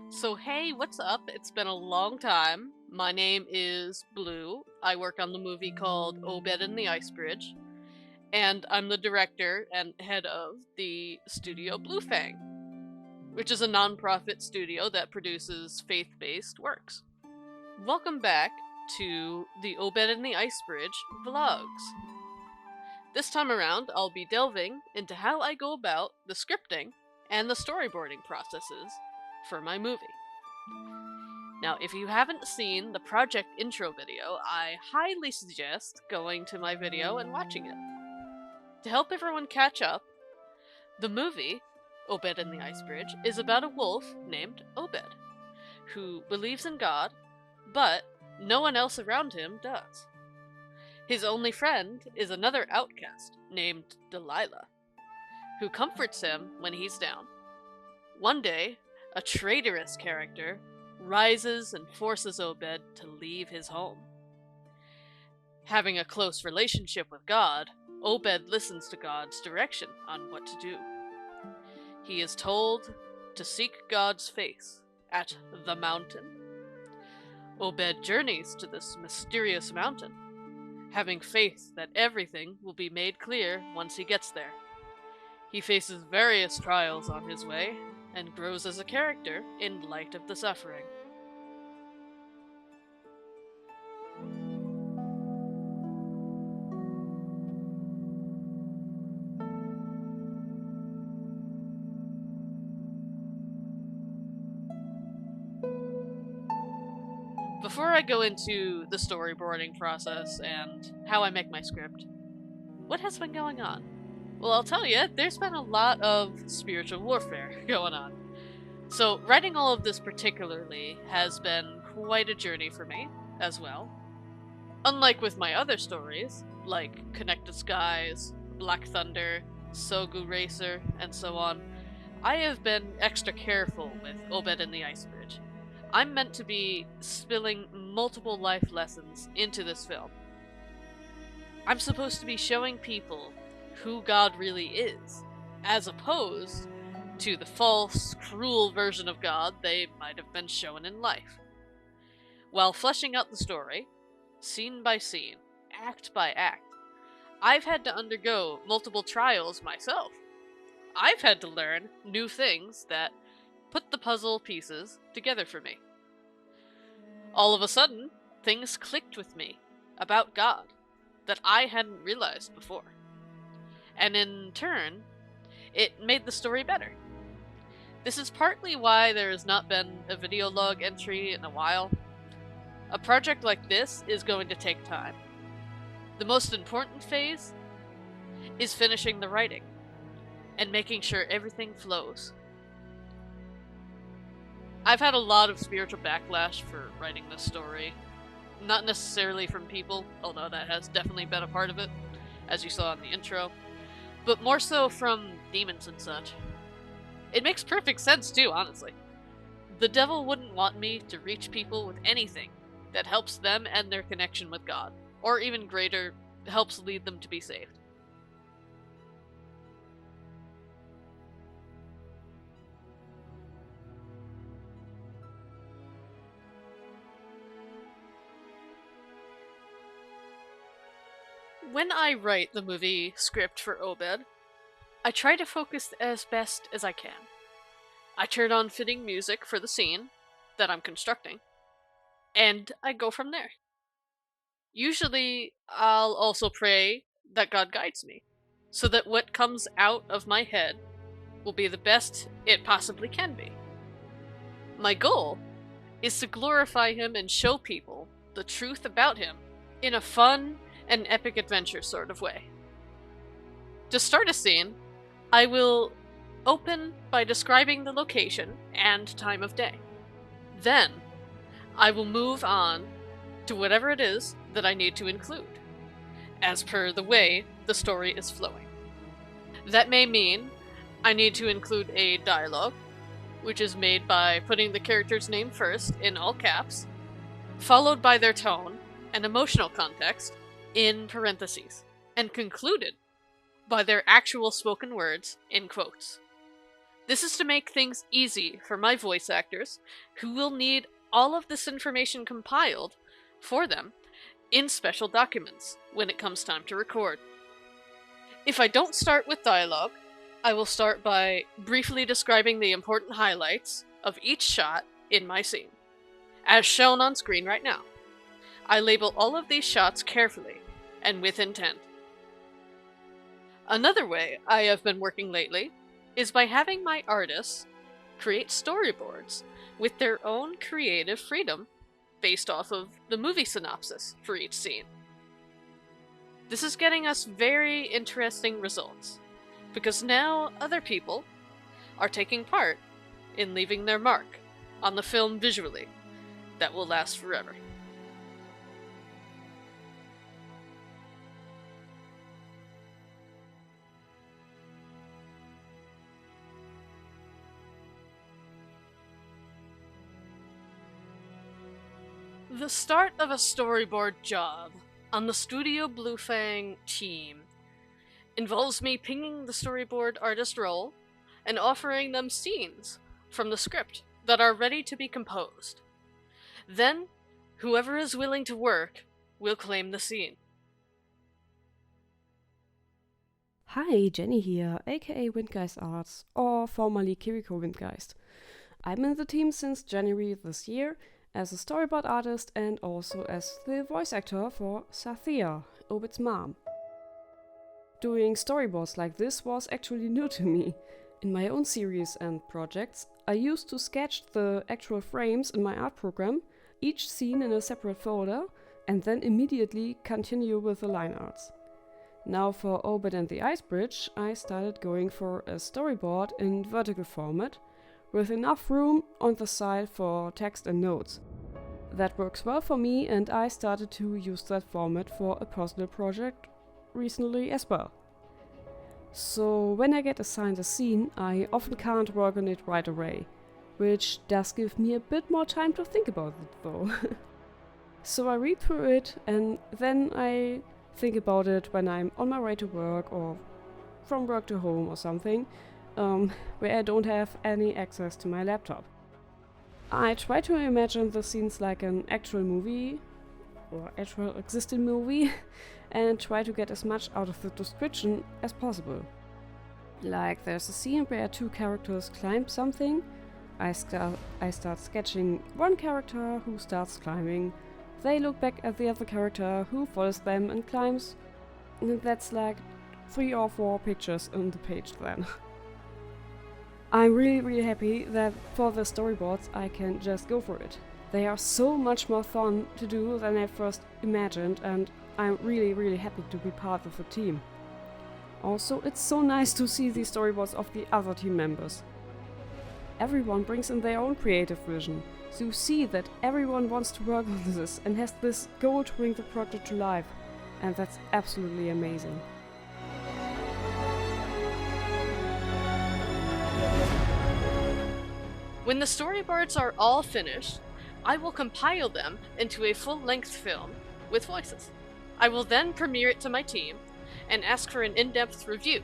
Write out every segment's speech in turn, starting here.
So hey, what's up? It's been a long time. My name is Blue. I work on the movie called Obed and the Ice Bridge, and I'm the director and head of the studio Bluefang, which is a nonprofit studio that produces faith-based works. Welcome back to the Obed and the Ice Bridge vlogs. This time around, I'll be delving into how I go about the scripting and the storyboarding processes for my movie. Now, if you haven't seen the project intro video, I highly suggest going to my video and watching it. To help everyone catch up, the movie, Obed and the Ice Bridge, is about a wolf named Obed, who believes in God, but no one else around him does. His only friend is another outcast named Delilah, who comforts him when he's down. One day, a traitorous character rises and forces Obed to leave his home. Having a close relationship with God, Obed listens to God's direction on what to do. He is told to seek God's face at the mountain. Obed journeys to this mysterious mountain, having faith that everything will be made clear once he gets there. He faces various trials on his way, and grows as a character in light of the suffering. Before I go into the storyboarding process and how I make my script, what has been going on? Well, I'll tell you, there's been a lot of spiritual warfare going on. So, writing all of this particularly has been quite a journey for me, as well. Unlike with my other stories, like Connected Skies, Black Thunder, Sogu Racer, and so on, I have been extra careful with Obed and the Ice Bridge. I'm meant to be spilling multiple life lessons into this film. I'm supposed to be showing people who God really is, as opposed to the false, cruel version of God they might have been shown in life. While fleshing out the story, scene by scene, act by act, I've had to undergo multiple trials myself. I've had to learn new things that put the puzzle pieces together for me. All of a sudden, things clicked with me about God that I hadn't realized before. And in turn, it made the story better. This is partly why there has not been a video log entry in a while. A project like this is going to take time. The most important phase is finishing the writing and making sure everything flows. I've had a lot of spiritual backlash for writing this story. Not necessarily from people, although that has definitely been a part of it, as you saw in the intro, but more so from demons and such. It makes perfect sense too, honestly. The devil wouldn't want me to reach people with anything that helps them and their connection with God, or even greater, helps lead them to be saved. When I write the movie script for Obed, I try to focus as best as I can. I turn on fitting music for the scene that I'm constructing, and I go from there. Usually, I'll also pray that God guides me, so that what comes out of my head will be the best it possibly can be. My goal is to glorify him and show people the truth about him in a fun and epic adventure sort of way. To start a scene, I will open by describing the location and time of day. Then, I will move on to whatever it is that I need to include, as per the way the story is flowing. That may mean I need to include a dialogue, which is made by putting the character's name first in all caps, followed by their tone and emotional context in parentheses, and concluded by their actual spoken words in quotes. This is to make things easy for my voice actors, who will need all of this information compiled for them in special documents when it comes time to record. If I don't start with dialogue, I will start by briefly describing the important highlights of each shot in my scene, as shown on screen right now. I label all of these shots carefully and with intent. Another way I have been working lately is by having my artists create storyboards with their own creative freedom based off of the movie synopsis for each scene. This is getting us very interesting results, because now other people are taking part in leaving their mark on the film visually that will last forever. The start of a storyboard job on the Studio Bluefang team involves me pinging the storyboard artist role and offering them scenes from the script that are ready to be composed. Then, whoever is willing to work will claim the scene. Hi, Jenny here, aka Windgeist Arts, or formerly Kiriko Windgeist. I'm in the team since January this year as a storyboard artist and also as the voice actor for Sathia, Obed's mom. Doing storyboards like this was actually new to me. In my own series and projects, I used to sketch the actual frames in my art program, each scene in a separate folder, and then immediately continue with the line arts. Now for Obed and the Ice Bridge, I started going for a storyboard in vertical format, with enough room on the side for text and notes. That works well for me, and I started to use that format for a personal project recently as well. So when I get assigned a scene, I often can't work on it right away, which does give me a bit more time to think about it though. So I read through it and then I think about it when I'm on my way to work or from work to home or something, where I don't have any access to my laptop. I try to imagine the scenes like an actual movie, or actual existing movie, and try to get as much out of the description as possible. Like there's a scene where two characters climb something, I start sketching one character who starts climbing, they look back at the other character who follows them and climbs, and that's like 3 or 4 pictures on the page then. I'm really happy that for the storyboards I can just go for it. They are so much more fun to do than I first imagined, and I'm really happy to be part of the team. Also, it's so nice to see the storyboards of the other team members. Everyone brings in their own creative vision, so you see that everyone wants to work on this and has this goal to bring the project to life, and that's absolutely amazing. When the storyboards are all finished, I will compile them into a full-length film with voices. I will then premiere it to my team and ask for an in-depth review.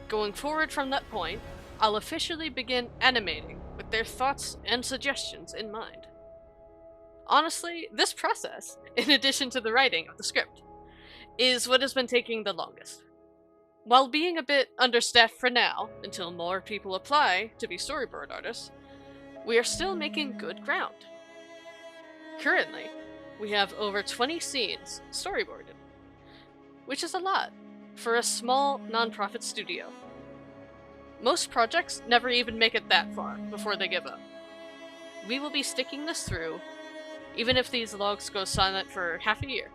Going forward from that point, I'll officially begin animating with their thoughts and suggestions in mind. Honestly, this process, in addition to the writing of the script, is what has been taking the longest. While being a bit understaffed for now, until more people apply to be storyboard artists, we are still making good ground. Currently, we have over 20 scenes storyboarded, which is a lot for a small non-profit studio. Most projects never even make it that far before they give up. We will be sticking this through, even if these logs go silent for half a year.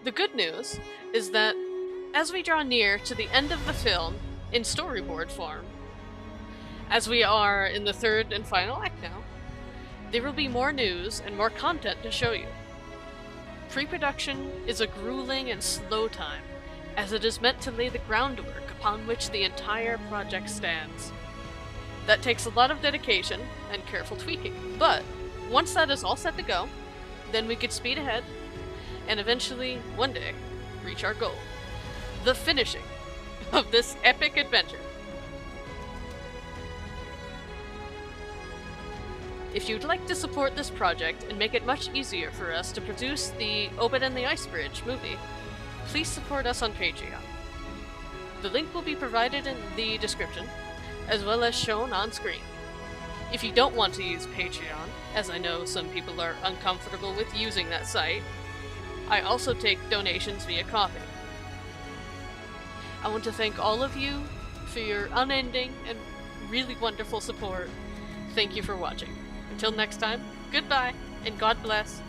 The good news is that as we draw near to the end of the film in storyboard form, as we are in the 3rd and final act now, there will be more news and more content to show you. Pre-production is a grueling and slow time, as it is meant to lay the groundwork upon which the entire project stands. That takes a lot of dedication and careful tweaking, but once that is all set to go, then we could speed ahead and eventually, one day, reach our goal. The finishing of this epic adventure. If you'd like to support this project and make it much easier for us to produce the Obed and the Ice Bridge movie, please support us on Patreon. The link will be provided in the description, as well as shown on screen. If you don't want to use Patreon, as I know some people are uncomfortable with using that site, I also take donations via Ko-fi. I want to thank all of you for your unending and really wonderful support. Thank you for watching. Until next time, goodbye, and God bless.